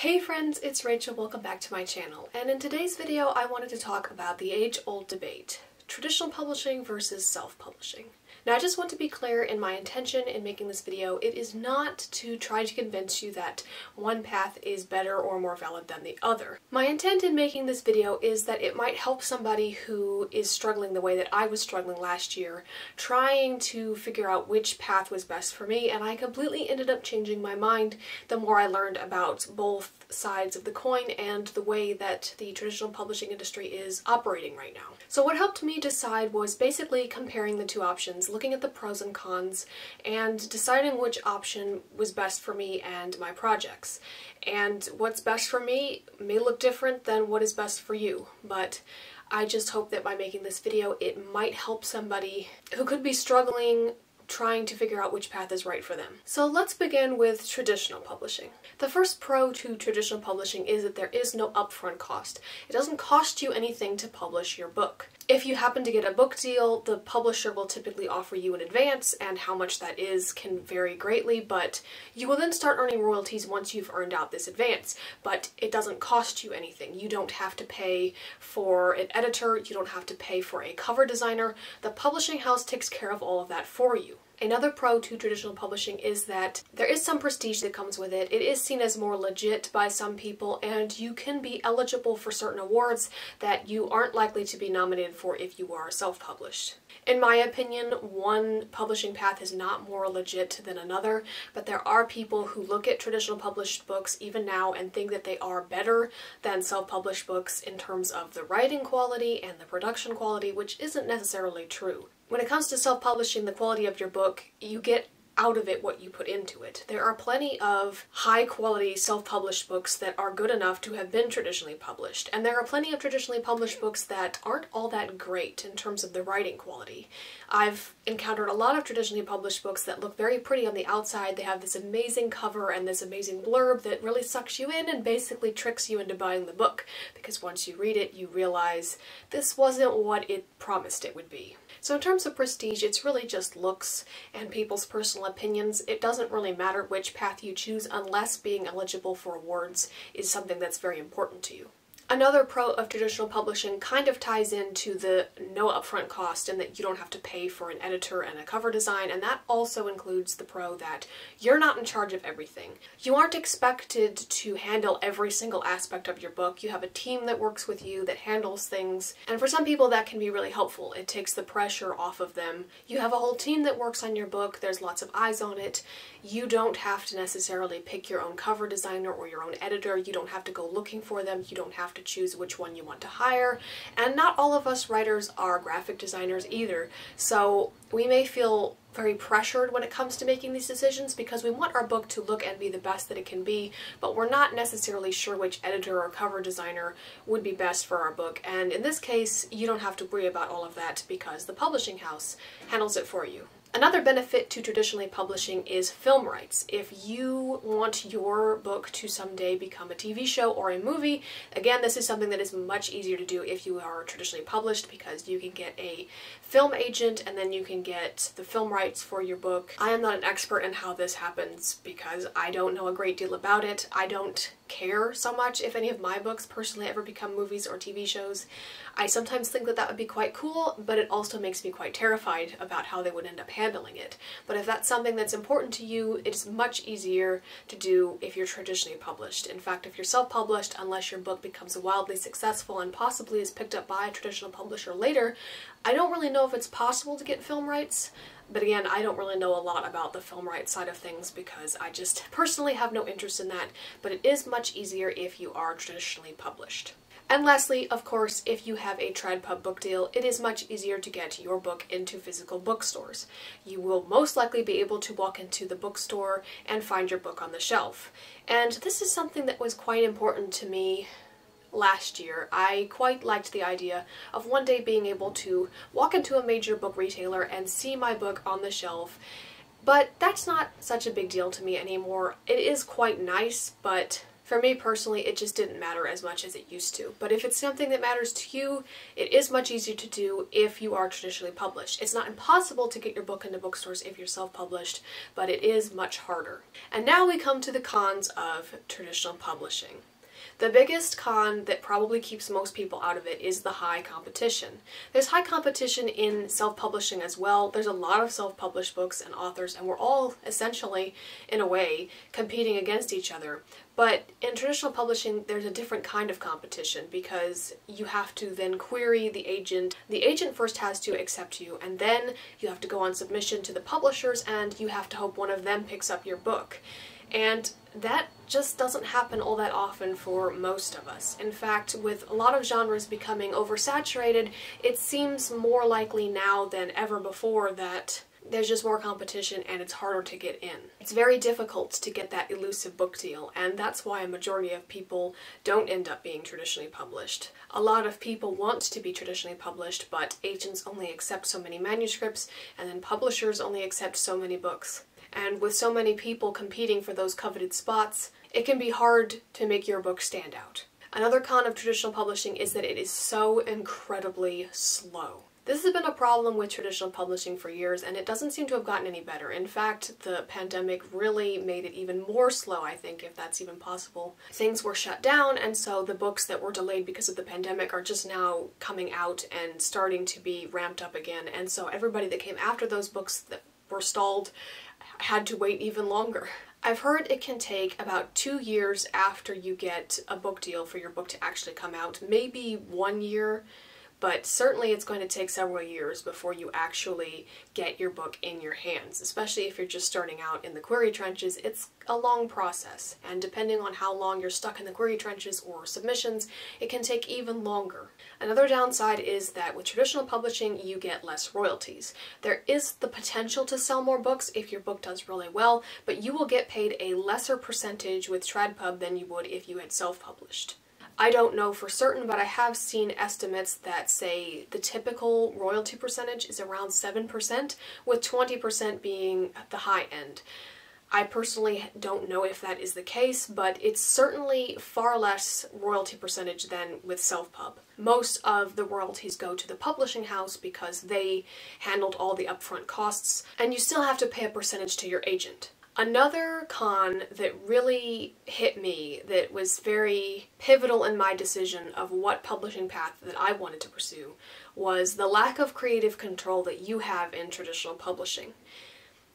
Hey friends, it's Rachel. Welcome back to my channel. And in today's video, I wanted to talk about the age-old debate, traditional publishing versus self-publishing. Now, I just want to be clear in my intention in making this video. It is not to try to convince you that one path is better or more valid than the other. My intent in making this video is that it might help somebody who is struggling the way that I was struggling last year, trying to figure out which path was best for me, and I completely ended up changing my mind the more I learned about both sides of the coin and the way that the traditional publishing industry is operating right now. So what helped me decide was basically comparing the two options, looking at the pros and cons, and deciding which option was best for me and my projects. And what's best for me may look different than what is best for you, but I just hope that by making this video it might help somebody who could be struggling trying to figure out which path is right for them. So let's begin with traditional publishing. The first pro to traditional publishing is that there is no upfront cost. It doesn't cost you anything to publish your book. If you happen to get a book deal, the publisher will typically offer you in advance, and how much that is can vary greatly, but you will then start earning royalties once you've earned out this advance. But it doesn't cost you anything. You don't have to pay for an editor, you don't have to pay for a cover designer. The publishing house takes care of all of that for you. Another pro to traditional publishing is that there is some prestige that comes with it. It is seen as more legit by some people, and you can be eligible for certain awards that you aren't likely to be nominated for if you are self-published. In my opinion, one publishing path is not more legit than another, but there are people who look at traditional published books even now and think that they are better than self-published books in terms of the writing quality and the production quality, which isn't necessarily true. When it comes to self-publishing, the quality of your book, you get out of it what you put into it. There are plenty of high-quality self-published books that are good enough to have been traditionally published, and there are plenty of traditionally published books that aren't all that great in terms of the writing quality. I've encountered a lot of traditionally published books that look very pretty on the outside. They have this amazing cover and this amazing blurb that really sucks you in and basically tricks you into buying the book, because once you read it, you realize this wasn't what it promised it would be. So in terms of prestige, it's really just looks and people's personal opinions. It doesn't really matter which path you choose unless being eligible for awards is something that's very important to you. Another pro of traditional publishing kind of ties into the no upfront cost and that you don't have to pay for an editor and a cover design, and that also includes the pro that you're not in charge of everything. You aren't expected to handle every single aspect of your book. You have a team that works with you that handles things, and for some people that can be really helpful. It takes the pressure off of them. You have a whole team that works on your book. There's lots of eyes on it. You don't have to necessarily pick your own cover designer or your own editor. You don't have to go looking for them. You don't have to choose which one you want to hire, and not all of us writers are graphic designers either, so we may feel very pressured when it comes to making these decisions because we want our book to look and be the best that it can be, but we're not necessarily sure which editor or cover designer would be best for our book, and in this case you don't have to worry about all of that because the publishing house handles it for you. Another benefit to traditionally publishing is film rights. If you want your book to someday become a TV show or a movie, again, this is something that is much easier to do if you are traditionally published because you can get a film agent and then you can get the film rights for your book. I am not an expert in how this happens because I don't know a great deal about it. I don't care so much if any of my books personally ever become movies or TV shows. I sometimes think that that would be quite cool, but it also makes me quite terrified about how they would end up handling it. But if that's something that's important to you, it's much easier to do if you're traditionally published. In fact, if you're self-published, unless your book becomes wildly successful and possibly is picked up by a traditional publisher later, I don't really know if it's possible to get film rights. But again, I don't really know a lot about the film rights side of things because I just personally have no interest in that, but it is much easier if you are traditionally published. And lastly, of course, if you have a TradPub book deal, it is much easier to get your book into physical bookstores. You will most likely be able to walk into the bookstore and find your book on the shelf. And this is something that was quite important to me last year. I quite liked the idea of one day being able to walk into a major book retailer and see my book on the shelf, but that's not such a big deal to me anymore. It is quite nice, but For me personally, it just didn't matter as much as it used to. But if it's something that matters to you, it is much easier to do if you are traditionally published. It's not impossible to get your book into bookstores if you're self-published, but it is much harder. And now we come to the cons of traditional publishing. The biggest con that probably keeps most people out of it is the high competition. There's high competition in self-publishing as well. There's a lot of self-published books and authors, and we're all essentially, in a way, competing against each other. But in traditional publishing, there's a different kind of competition because you have to then query the agent. The agent first has to accept you, and then you have to go on submission to the publishers, and you have to hope one of them picks up your book. And that just doesn't happen all that often for most of us. In fact, with a lot of genres becoming oversaturated, it seems more likely now than ever before that there's just more competition and it's harder to get in. It's very difficult to get that elusive book deal, and that's why a majority of people don't end up being traditionally published. A lot of people want to be traditionally published, but agents only accept so many manuscripts, and then publishers only accept so many books. And with so many people competing for those coveted spots, it can be hard to make your book stand out. Another con of traditional publishing is that it is so incredibly slow. This has been a problem with traditional publishing for years, and it doesn't seem to have gotten any better. In fact, the pandemic really made it even more slow, I think, if that's even possible. Things were shut down, and so the books that were delayed because of the pandemic are just now coming out and starting to be ramped up again, and so everybody that came after those books that were stalled had to wait even longer. I've heard it can take about 2 years after you get a book deal for your book to actually come out, maybe 1 year, but certainly it's going to take several years before you actually get your book in your hands. Especially if you're just starting out in the query trenches, it's a long process, and depending on how long you're stuck in the query trenches or submissions, it can take even longer. Another downside is that with traditional publishing, you get less royalties. There is the potential to sell more books if your book does really well, but you will get paid a lesser percentage with TradPub than you would if you had self-published. I don't know for certain, but I have seen estimates that say the typical royalty percentage is around 7%, with 20% being at the high end. I personally don't know if that is the case, but it's certainly far less royalty percentage than with self-pub. Most of the royalties go to the publishing house because they handled all the upfront costs, and you still have to pay a percentage to your agent. Another con that really hit me, that was very pivotal in my decision of what publishing path that I wanted to pursue, was the lack of creative control that you have in traditional publishing.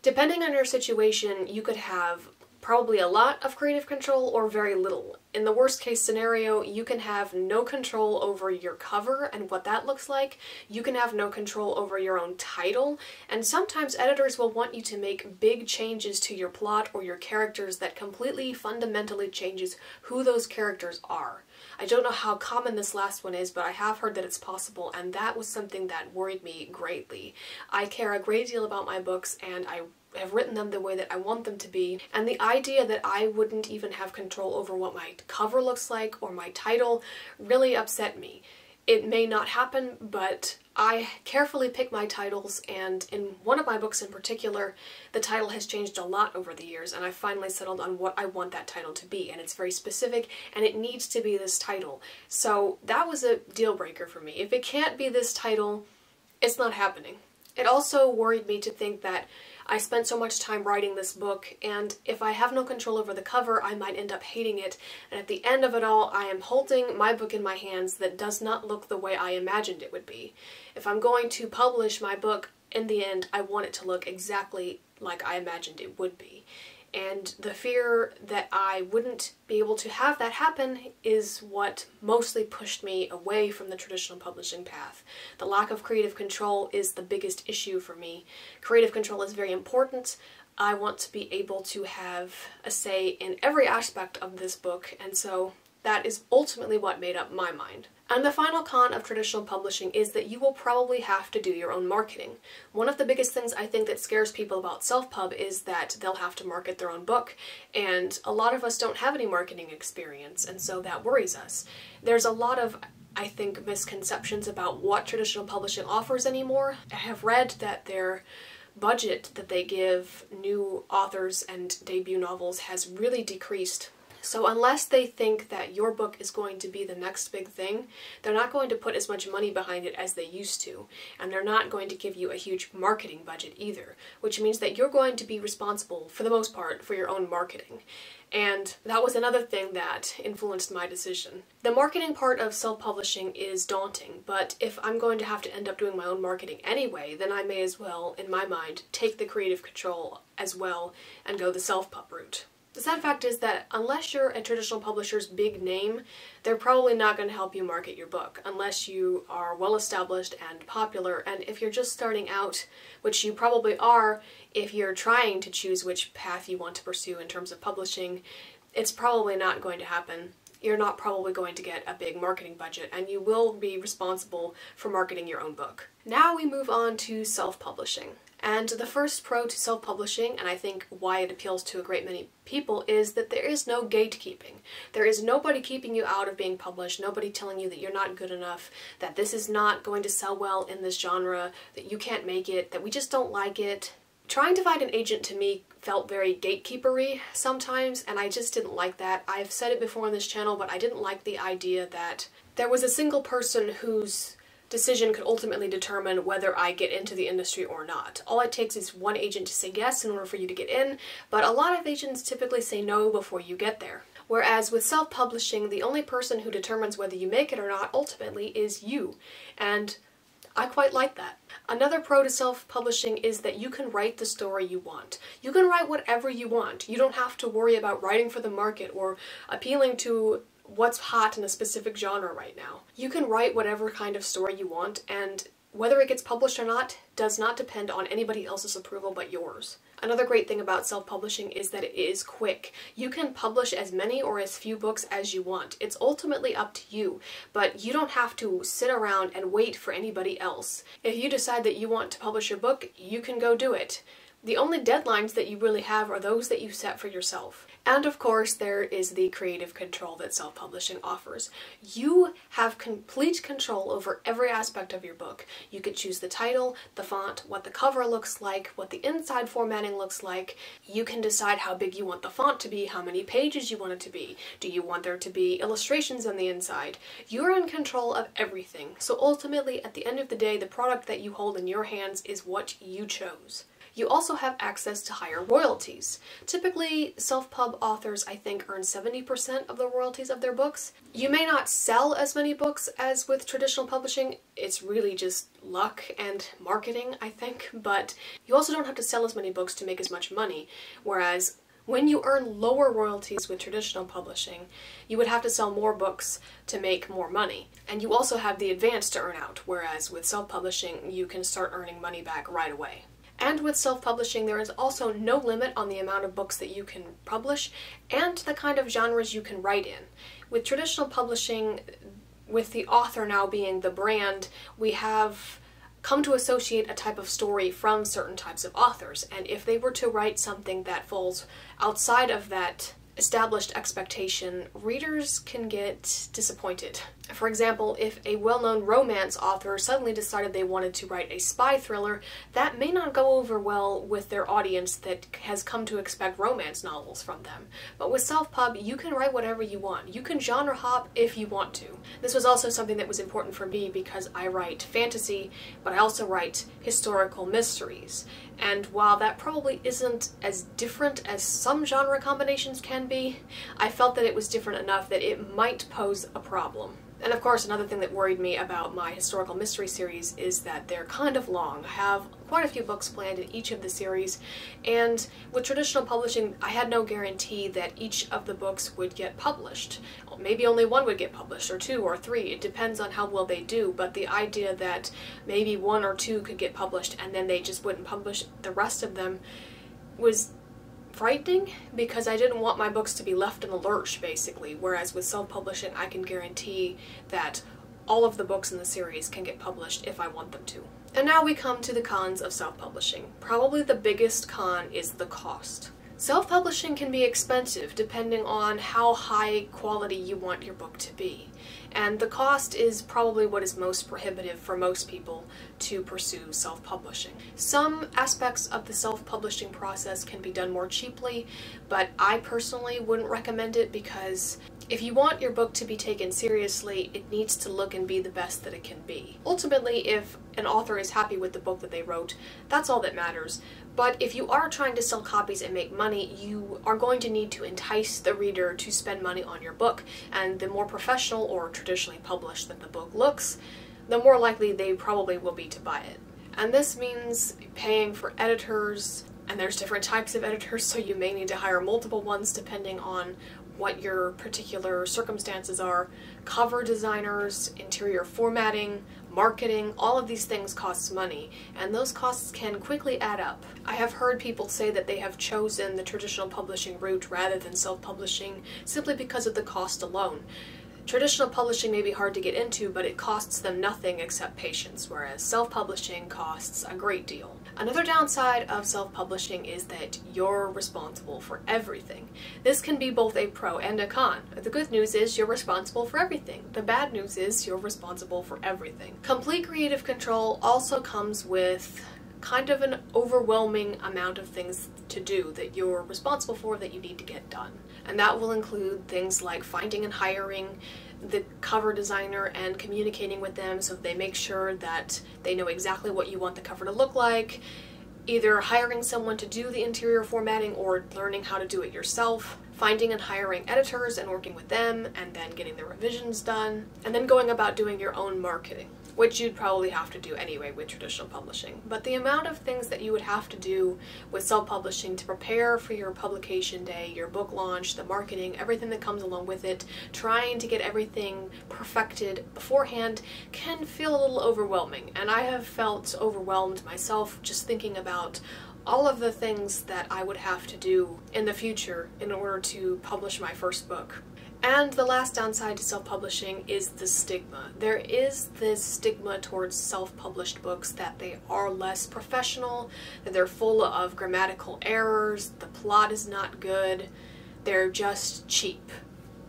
Depending on your situation, you could have probably a lot of creative control or very little. In the worst case scenario, you can have no control over your cover and what that looks like. You can have no control over your own title, and sometimes editors will want you to make big changes to your plot or your characters that completely fundamentally changes who those characters are. I don't know how common this last one is, but I have heard that it's possible, and that was something that worried me greatly. I care a great deal about my books, and I have written them the way that I want them to be, and the idea that I wouldn't even have control over what my cover looks like or my title really upset me. It may not happen, but I carefully pick my titles, and in one of my books in particular, the title has changed a lot over the years, and I finally settled on what I want that title to be, and it's very specific, and it needs to be this title. So that was a deal breaker for me. If it can't be this title, it's not happening. It also worried me to think that I spent so much time writing this book, and if I have no control over the cover, I might end up hating it, and at the end of it all, I am holding my book in my hands that does not look the way I imagined it would be. If I'm going to publish my book, in the end, I want it to look exactly like I imagined it would be. And the fear that I wouldn't be able to have that happen is what mostly pushed me away from the traditional publishing path. The lack of creative control is the biggest issue for me. Creative control is very important. I want to be able to have a say in every aspect of this book, and so that is ultimately what made up my mind. And the final con of traditional publishing is that you will probably have to do your own marketing. One of the biggest things I think that scares people about self-pub is that they'll have to market their own book, and a lot of us don't have any marketing experience, and so that worries us. There's a lot of, I think, misconceptions about what traditional publishing offers anymore. I have read that their budget that they give new authors and debut novels has really decreased So unless they think that your book is going to be the next big thing, they're not going to put as much money behind it as they used to, and they're not going to give you a huge marketing budget either, which means that you're going to be responsible, for the most part, for your own marketing. And that was another thing that influenced my decision. The marketing part of self-publishing is daunting, but if I'm going to have to end up doing my own marketing anyway, then I may as well, in my mind, take the creative control as well and go the self-pub route. The sad fact is that unless you're a traditional publisher's big name, they're probably not going to help you market your book unless you are well established and popular. And if you're just starting out, which you probably are if you're trying to choose which path you want to pursue in terms of publishing, it's probably not going to happen. You're not probably going to get a big marketing budget, and you will be responsible for marketing your own book. Now we move on to self-publishing. And the first pro to self-publishing, and I think why it appeals to a great many people, is that there is no gatekeeping. There is nobody keeping you out of being published, nobody telling you that you're not good enough, that this is not going to sell well in this genre, that you can't make it, that we just don't like it. Trying to find an agent to me felt very gatekeepery sometimes, and I just didn't like that. I've said it before on this channel, but I didn't like the idea that there was a single person whose decision could ultimately determine whether I get into the industry or not. All it takes is one agent to say yes in order for you to get in, but a lot of agents typically say no before you get there. Whereas with self-publishing, the only person who determines whether you make it or not ultimately is you, and I quite like that. Another pro to self-publishing is that you can write the story you want. You can write whatever you want. You don't have to worry about writing for the market or appealing to what's hot in a specific genre right now. You can write whatever kind of story you want, and whether it gets published or not does not depend on anybody else's approval but yours. Another great thing about self-publishing is that it is quick. You can publish as many or as few books as you want. It's ultimately up to you, but you don't have to sit around and wait for anybody else. If you decide that you want to publish your book, you can go do it. The only deadlines that you really have are those that you set for yourself. And of course, there is the creative control that self-publishing offers. You have complete control over every aspect of your book. You could choose the title, the font, what the cover looks like, what the inside formatting looks like. You can decide how big you want the font to be, how many pages you want it to be. Do you want there to be illustrations on the inside? You're in control of everything. So ultimately, at the end of the day, the product that you hold in your hands is what you chose. You also have access to higher royalties. Typically, self-pub authors, I think, earn 70% of the royalties of their books. You may not sell as many books as with traditional publishing. It's really just luck and marketing, I think, but you also don't have to sell as many books to make as much money, whereas when you earn lower royalties with traditional publishing, you would have to sell more books to make more money. And you also have the advance to earn out, whereas with self-publishing, you can start earning money back right away. And with self-publishing, there is also no limit on the amount of books that you can publish and the kind of genres you can write in. With traditional publishing, with the author now being the brand, we have come to associate a type of story from certain types of authors. And if they were to write something that falls outside of that established expectation, readers can get disappointed. For example, if a well-known romance author suddenly decided they wanted to write a spy thriller, that may not go over well with their audience that has come to expect romance novels from them. But with self-pub, you can write whatever you want. You can genre hop if you want to. This was also something that was important for me because I write fantasy, but I also write historical mysteries. And while that probably isn't as different as some genre combinations can be, I felt that it was different enough that it might pose a problem. And of course, another thing that worried me about my historical mystery series is that they're kind of long. I have quite a few books planned in each of the series, and with traditional publishing, I had no guarantee that each of the books would get published. Maybe only one would get published, or two, or three. It depends on how well they do, but the idea that maybe one or two could get published and then they just wouldn't publish the rest of them was frightening, because I didn't want my books to be left in the lurch, basically, whereas with self-publishing I can guarantee that all of the books in the series can get published if I want them to. And now we come to the cons of self-publishing. Probably the biggest con is the cost. Self-publishing can be expensive depending on how high quality you want your book to be, and the cost is probably what is most prohibitive for most people to pursue self-publishing. Some aspects of the self-publishing process can be done more cheaply, but I personally wouldn't recommend it because if you want your book to be taken seriously, it needs to look and be the best that it can be. Ultimately, if an author is happy with the book that they wrote, that's all that matters. But if you are trying to sell copies and make money, you are going to need to entice the reader to spend money on your book, and the more professional or traditionally published that the book looks, the more likely they probably will be to buy it. And this means paying for editors, and there's different types of editors, so you may need to hire multiple ones depending on what your particular circumstances are, cover designers, interior formatting, marketing, all of these things cost money, and those costs can quickly add up. I have heard people say that they have chosen the traditional publishing route rather than self-publishing simply because of the cost alone. Traditional publishing may be hard to get into, but it costs them nothing except patience, whereas self-publishing costs a great deal. Another downside of self-publishing is that you're responsible for everything. This can be both a pro and a con. The good news is you're responsible for everything. The bad news is you're responsible for everything. Complete creative control also comes with kind of an overwhelming amount of things to do that you're responsible for that you need to get done. And that will include things like finding and hiring the cover designer and communicating with them so they make sure that they know exactly what you want the cover to look like, either hiring someone to do the interior formatting or learning how to do it yourself, finding and hiring editors and working with them, and then getting the revisions done, and then going about doing your own marketing, which you'd probably have to do anyway with traditional publishing. But the amount of things that you would have to do with self-publishing to prepare for your publication day, your book launch, the marketing, everything that comes along with it, trying to get everything perfected beforehand can feel a little overwhelming. And I have felt overwhelmed myself just thinking about all of the things that I would have to do in the future in order to publish my first book. And the last downside to self-publishing is the stigma. There is this stigma towards self-published books that they are less professional, that they're full of grammatical errors, the plot is not good, they're just cheap.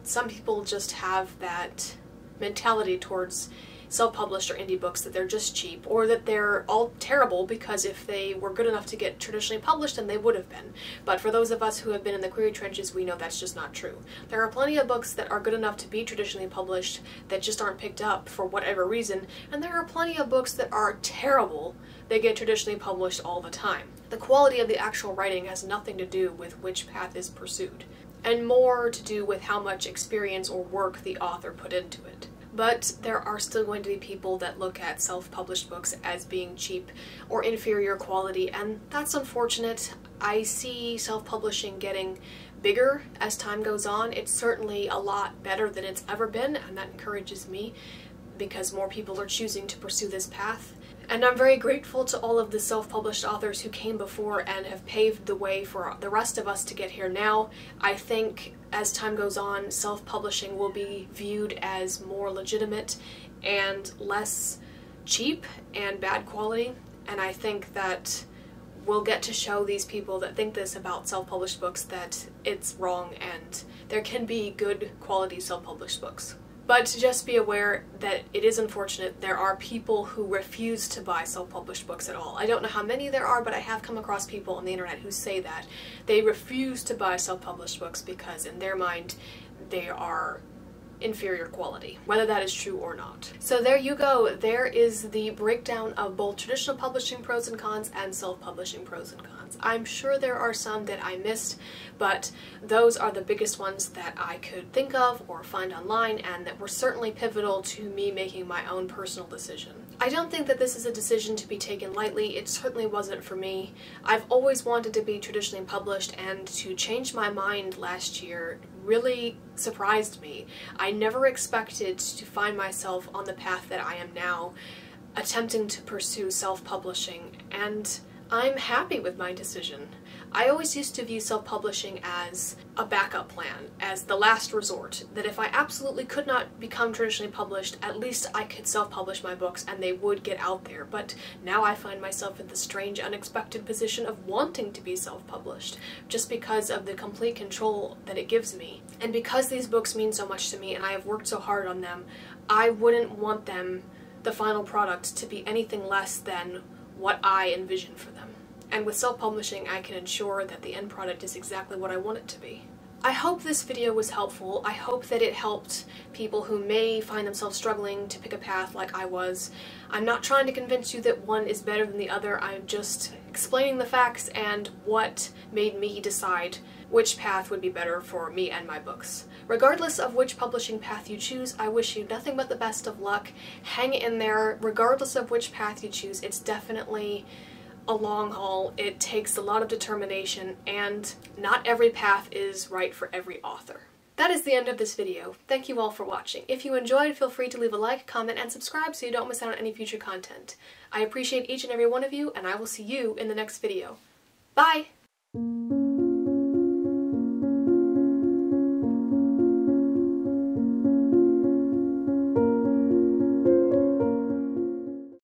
Some people just have that mentality towards self-published or indie books that they're just cheap, or that they're all terrible because if they were good enough to get traditionally published then they would have been. But for those of us who have been in the query trenches, we know that's just not true. There are plenty of books that are good enough to be traditionally published that just aren't picked up for whatever reason, and there are plenty of books that are terrible that get traditionally published all the time. The quality of the actual writing has nothing to do with which path is pursued, and more to do with how much experience or work the author put into it. But there are still going to be people that look at self-published books as being cheap or inferior quality, and that's unfortunate. I see self-publishing getting bigger as time goes on. It's certainly a lot better than it's ever been, and that encourages me because more people are choosing to pursue this path. And I'm very grateful to all of the self-published authors who came before and have paved the way for the rest of us to get here now. I think as time goes on, self-publishing will be viewed as more legitimate and less cheap and bad quality, and I think that we'll get to show these people that think this about self-published books that it's wrong and there can be good quality self-published books. But just be aware that it is unfortunate there are people who refuse to buy self-published books at all. I don't know how many there are, but I have come across people on the internet who say that. They refuse to buy self-published books because in their mind they are inferior quality, whether that is true or not. So there you go. There is the breakdown of both traditional publishing pros and cons and self-publishing pros and cons. I'm sure there are some that I missed, but those are the biggest ones that I could think of or find online and that were certainly pivotal to me making my own personal decision. I don't think that this is a decision to be taken lightly. It certainly wasn't for me. I've always wanted to be traditionally published, and to change my mind last year really surprised me. I never expected to find myself on the path that I am now, attempting to pursue self-publishing, and I'm happy with my decision. I always used to view self-publishing as a backup plan, as the last resort, that if I absolutely could not become traditionally published, at least I could self-publish my books and they would get out there. But now I find myself in the strange, unexpected position of wanting to be self-published, just because of the complete control that it gives me. And because these books mean so much to me and I have worked so hard on them, I wouldn't want them, the final product, to be anything less than what I envision for them. And with self-publishing, I can ensure that the end product is exactly what I want it to be. I hope this video was helpful. I hope that it helped people who may find themselves struggling to pick a path like I was. I'm not trying to convince you that one is better than the other. I'm just explaining the facts and what made me decide which path would be better for me and my books. Regardless of which publishing path you choose, I wish you nothing but the best of luck. Hang in there. Regardless of which path you choose, it's definitely a long haul. It takes a lot of determination, and not every path is right for every author. That is the end of this video. Thank you all for watching. If you enjoyed, feel free to leave a like, comment, and subscribe so you don't miss out on any future content. I appreciate each and every one of you, and I will see you in the next video. Bye!